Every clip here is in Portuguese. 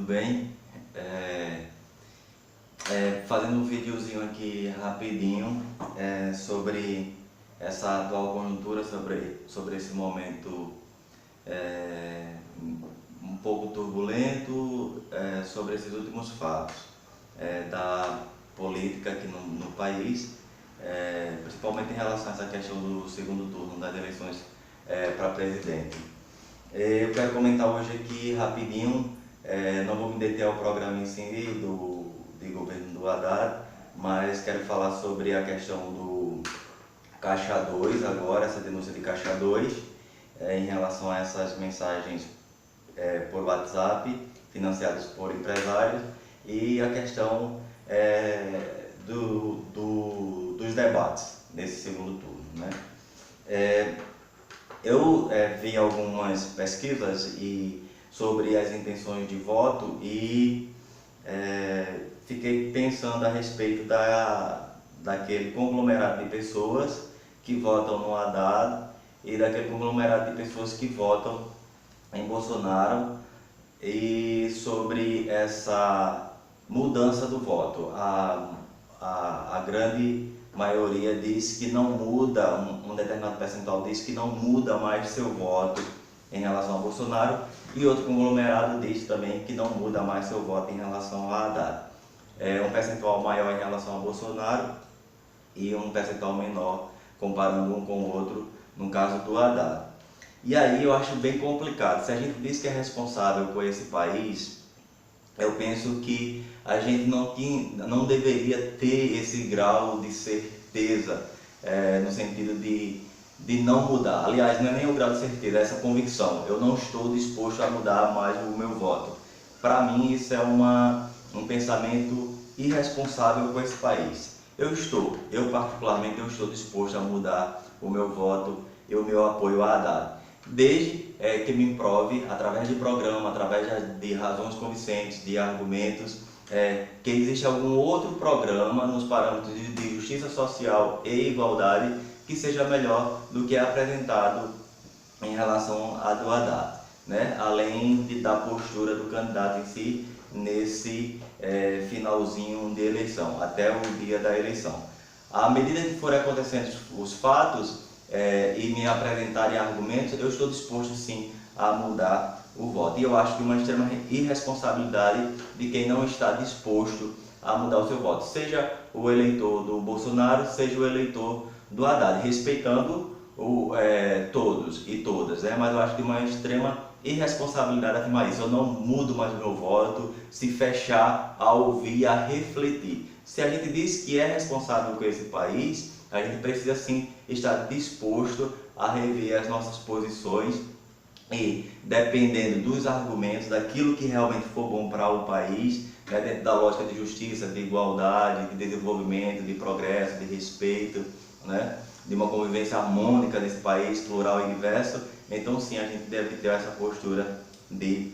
bem? Fazendo um videozinho aqui rapidinho sobre essa atual conjuntura, sobre esse momento um pouco turbulento, sobre esses últimos fatos da política aqui no país, principalmente em relação a essa questão do segundo turno das eleições para presidente. Eu quero comentar hoje aqui rapidinho, não vou me deter ao programa em si de governo do Haddad, mas quero falar sobre a questão do Caixa 2 agora, essa denúncia de Caixa 2, em relação a essas mensagens por WhatsApp, financiadas por empresários, e a questão dos debates nesse segundo turno, né? Eu vi algumas pesquisas sobre as intenções de voto e fiquei pensando a respeito daquele conglomerado de pessoas que votam no Haddad e daquele conglomerado de pessoas que votam em Bolsonaro, e sobre essa mudança do voto. A grande maioria diz que não muda, um determinado percentual diz que não muda mais seu voto em relação a Bolsonaro, e outro conglomerado diz também que não muda mais seu voto em relação a Haddad. Um percentual maior em relação a Bolsonaro e um percentual menor comparando um com o outro no caso do Haddad. E aí eu acho bem complicado. Se a gente diz que é responsável por esse país, eu penso que a gente não deveria ter esse grau de certeza, no sentido de não mudar. Aliás, não é nem o grau de certeza, é essa convicção. Eu não estou disposto a mudar mais o meu voto. Para mim, isso é um pensamento irresponsável com esse país. Eu particularmente, estou disposto a mudar o meu voto e o meu apoio a Haddad, desde que me prove, através de programa, através de razões convincentes, de argumentos, que existe algum outro programa nos parâmetros de justiça social e igualdade que seja melhor do que é apresentado em relação a do Haddad, né? Além da postura do candidato em si nesse finalzinho de eleição, até o dia da eleição. À medida que forem acontecendo os fatos e me apresentarem argumentos, eu estou disposto sim a mudar o voto. E eu acho que uma extrema irresponsabilidade de quem não está disposto a mudar o seu voto, seja o eleitor do Bolsonaro, seja o eleitor do Haddad, respeitando todos e todas, mas eu acho que uma extrema irresponsabilidade afirmar isso. Eu não mudo mais o meu voto se fechar a ouvir, a refletir. Se a gente diz que é responsável com esse país, a gente precisa sim estar disposto a rever as nossas posições e, dependendo dos argumentos, daquilo que realmente for bom para o país, dentro da lógica de justiça, de igualdade, de desenvolvimento, de progresso, de respeito, de uma convivência harmônica nesse país plural e diverso, então sim, a gente deve ter essa postura de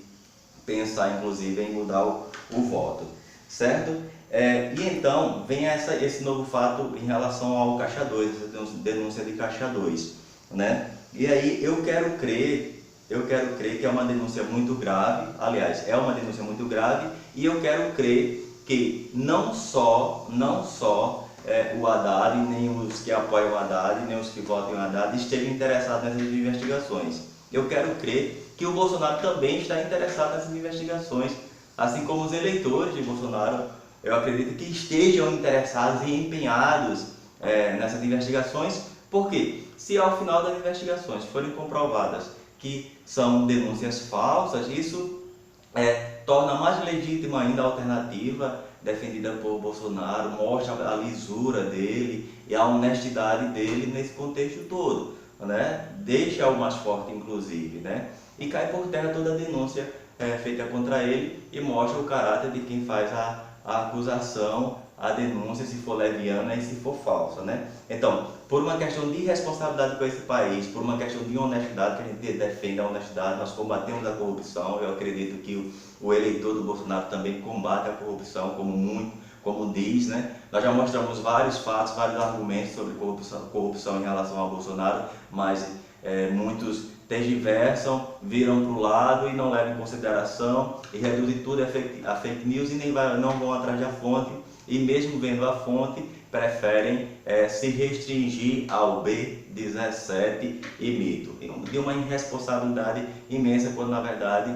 pensar inclusive em mudar o voto, certo? E então vem esse novo fato em relação ao Caixa 2, essa denúncia de Caixa 2, né? E aí eu quero crer que é uma denúncia muito grave. Aliás, é uma denúncia muito grave, e eu quero crer que não só o Haddad, nem os que apoiam o Haddad, nem os que votam em Haddad estejam interessados nessas investigações. Eu quero crer que o Bolsonaro também está interessado nessas investigações, assim como os eleitores de Bolsonaro, eu acredito que estejam interessados e empenhados nessas investigações, porque se ao final das investigações forem comprovadas que são denúncias falsas, isso torna mais legítima ainda a alternativa defendida por Bolsonaro, mostra a lisura dele e a honestidade dele nesse contexto todo, deixa-o mais forte inclusive, e cai por terra toda a denúncia feita contra ele e mostra o caráter de quem faz a acusação, a denúncia, se for leviana e se for falsa, Então, por uma questão de responsabilidade com esse país, por uma questão de honestidade, que a gente defende a honestidade, nós combatemos a corrupção. Eu acredito que o eleitor do Bolsonaro também combate a corrupção, como diz, Nós já mostramos vários fatos, vários argumentos sobre corrupção em relação ao Bolsonaro, mas muitos tergiversam, viram para o lado e não levam em consideração e reduzem tudo a fake news e não vão atrás da fonte, e mesmo vendo a fonte, preferem se restringir ao B17 e mito. De uma irresponsabilidade imensa, quando na verdade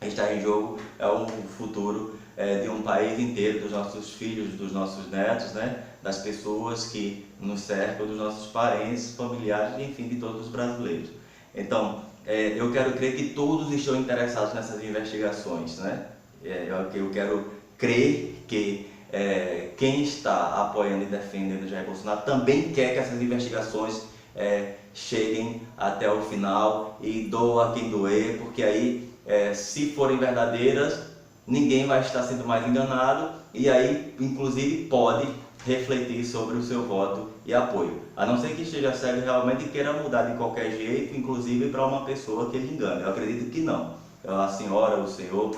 está em jogo o futuro de um país inteiro, dos nossos filhos, dos nossos netos, né? Das pessoas que nos cercam, dos nossos parentes, familiares, enfim, de todos os brasileiros. Então, eu quero crer que todos estão interessados nessas investigações, né? Eu quero crer que quem está apoiando e defendendo Jair Bolsonaro também quer que essas investigações cheguem até o final e doa quem doer, porque aí, se forem verdadeiras, ninguém vai estar sendo mais enganado e aí, inclusive, pode refletir sobre o seu voto e apoio. A não ser que esteja cego realmente e queira mudar de qualquer jeito, inclusive para uma pessoa que ele engana. Eu acredito que não. A senhora, o senhor,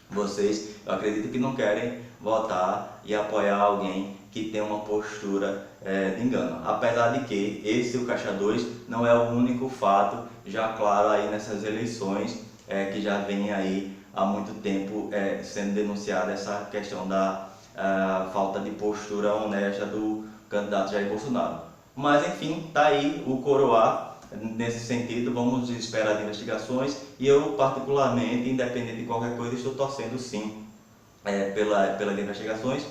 vocês, eu acredito que não querem votar e apoiar alguém que tem uma postura de engano. Apesar de que o Caixa 2 não é o único fato já claro aí nessas eleições, que já vem aí há muito tempo sendo denunciada essa questão da falta de postura honesta do candidato Jair Bolsonaro. Mas enfim, está aí o coroar nesse sentido. Vamos esperar as investigações e eu particularmente, independente de qualquer coisa, estou torcendo sim pelas investigações,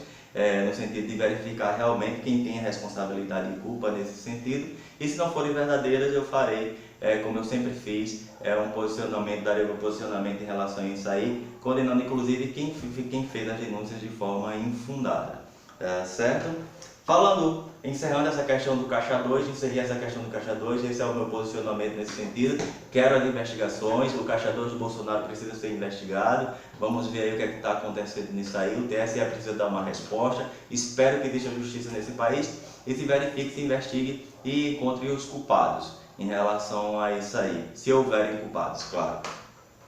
no sentido de verificar realmente quem tem a responsabilidade e culpa nesse sentido, e se não forem verdadeiras eu farei, como eu sempre fiz, darei um posicionamento em relação a isso aí, condenando inclusive quem fez as denúncias de forma infundada, certo? Encerrando essa questão do Caixa 2, encerrei essa questão do Caixa 2, esse é o meu posicionamento nesse sentido. Quero as investigações, o Caixa 2 de Bolsonaro precisa ser investigado, vamos ver aí o que é que está acontecendo nisso aí, o TSE precisa dar uma resposta, espero que exista justiça nesse país e se verifique, se investigue e encontre os culpados em relação a isso aí, se houverem culpados, claro.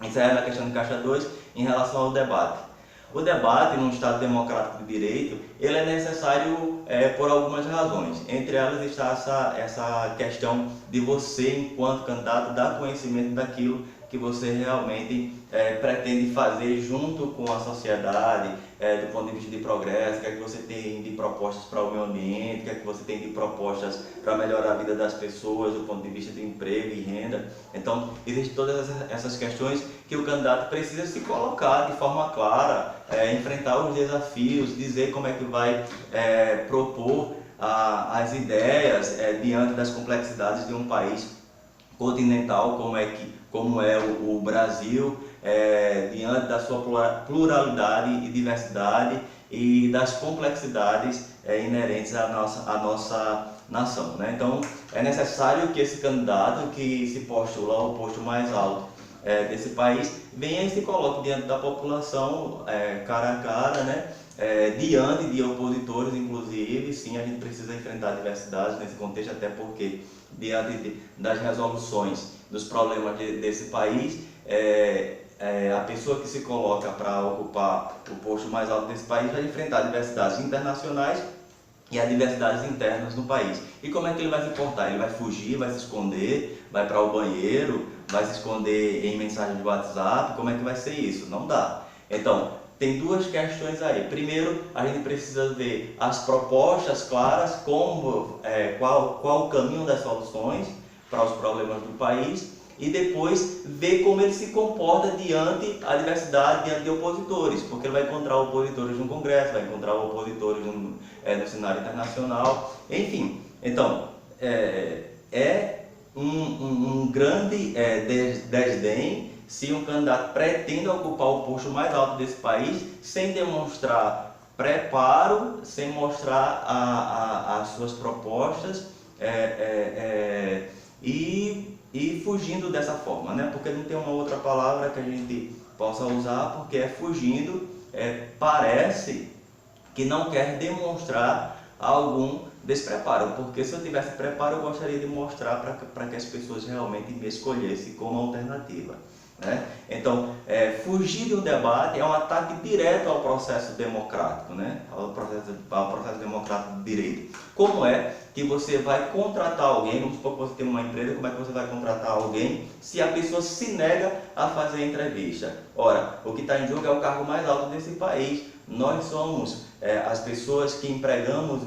Encerrando a questão do Caixa 2, em relação ao debate. O debate num Estado democrático de direito, ele é necessário por algumas razões. Entre elas está essa questão de você, enquanto candidato, dar conhecimento daquilo que você realmente pretende fazer junto com a sociedade, do ponto de vista de progresso, o que é que você tem de propostas para o meio ambiente, o que é que você tem de propostas para melhorar a vida das pessoas, do ponto de vista de emprego e renda. Então, existem todas essas questões que o candidato precisa se colocar de forma clara, enfrentar os desafios, dizer como é que vai propor as ideias diante das complexidades de um país continental como é o Brasil, diante da sua pluralidade e diversidade e das complexidades inerentes à nossa nação, né? Então é necessário que esse candidato que se postula ao posto mais alto desse país venha e se coloque diante da população, cara a cara, né? Diante de opositores, inclusive. Sim, a gente precisa enfrentar diversidades nesse contexto, até porque diante das resoluções dos problemas desse país, a pessoa que se coloca para ocupar o posto mais alto desse país vai enfrentar diversidades internacionais e adversidades internas no país. E como é que ele vai se portar? Ele vai fugir, vai se esconder, vai para o banheiro, vai se esconder em mensagem de WhatsApp? Como é que vai ser isso? Não dá. Então, tem duas questões aí. Primeiro, a gente precisa ver as propostas claras, qual o caminho das soluções para os problemas do país, e depois ver como ele se comporta diante a diversidade, diante de opositores, porque ele vai encontrar opositores no Congresso, vai encontrar opositores no cenário internacional, enfim. Então, um grande desdém se um candidato pretende ocupar o posto mais alto desse país sem demonstrar preparo, sem mostrar as suas propostas e fugindo dessa forma, né? Porque não tem uma outra palavra que a gente possa usar, porque fugindo, parece que não quer demonstrar algum despreparo, porque se eu tivesse preparo eu gostaria de mostrar para que as pessoas realmente me escolhessem como alternativa. né? Então, fugir de um debate é um ataque direto ao processo democrático, né? Ao processo democrático de direito. Como é que você vai contratar alguém, vamos supor que você tem uma empresa, como é que você vai contratar alguém se a pessoa se nega a fazer a entrevista? Ora, o que está em jogo é o cargo mais alto desse país. Nós somos as pessoas que empregamos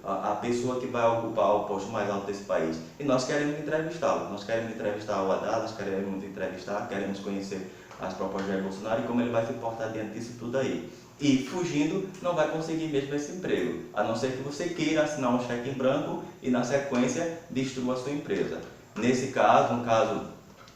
a pessoa que vai ocupar o posto mais alto desse país. E nós queremos entrevistá-lo. Nós queremos entrevistar o Haddad, nós queremos entrevistar, queremos conhecer as propostas de Jair Bolsonaro e como ele vai se portar diante disso tudo aí. E fugindo, não vai conseguir mesmo esse emprego, a não ser que você queira assinar um cheque em branco e na sequência destrua a sua empresa. Nesse caso, um caso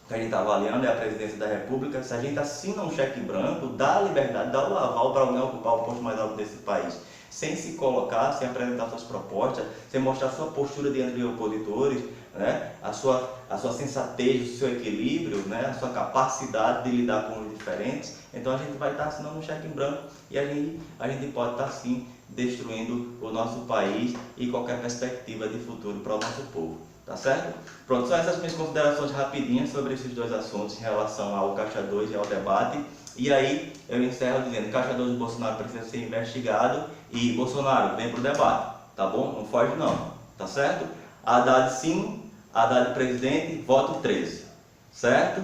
que a gente está avaliando é a presidência da República. Se a gente assina um cheque em branco, dá a liberdade, dá o aval para alguém ocupar o posto mais alto desse país, sem se colocar, sem apresentar suas propostas, sem mostrar sua postura diante de opositores, né? a sua sensatez, o seu equilíbrio, né? A sua capacidade de lidar com os diferentes. Então a gente vai estar assinando um cheque em branco e a gente pode estar sim destruindo o nosso país e qualquer perspectiva de futuro para o nosso povo. Tá certo? Pronto, são essas minhas considerações rapidinhas sobre esses dois assuntos em relação ao Caixa 2 e ao debate. E aí eu encerro dizendo que Caixa 2 do Bolsonaro precisa ser investigado e Bolsonaro, vem para o debate, tá bom? Não foge não, tá certo? Haddad sim, Haddad presidente, voto 13, certo?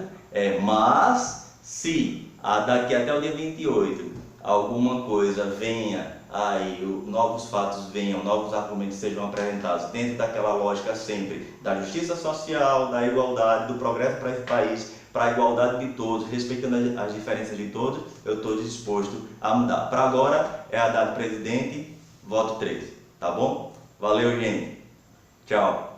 Mas se daqui até o dia 28 alguma coisa venha aí, novos fatos venham, novos argumentos sejam apresentados dentro daquela lógica sempre da justiça social, da igualdade, do progresso para esse país, para a igualdade de todos, respeitando as diferenças de todos, eu estou disposto a mudar. Para agora é Haddad presidente, voto 13, tá bom? Valeu, gente. Tchau.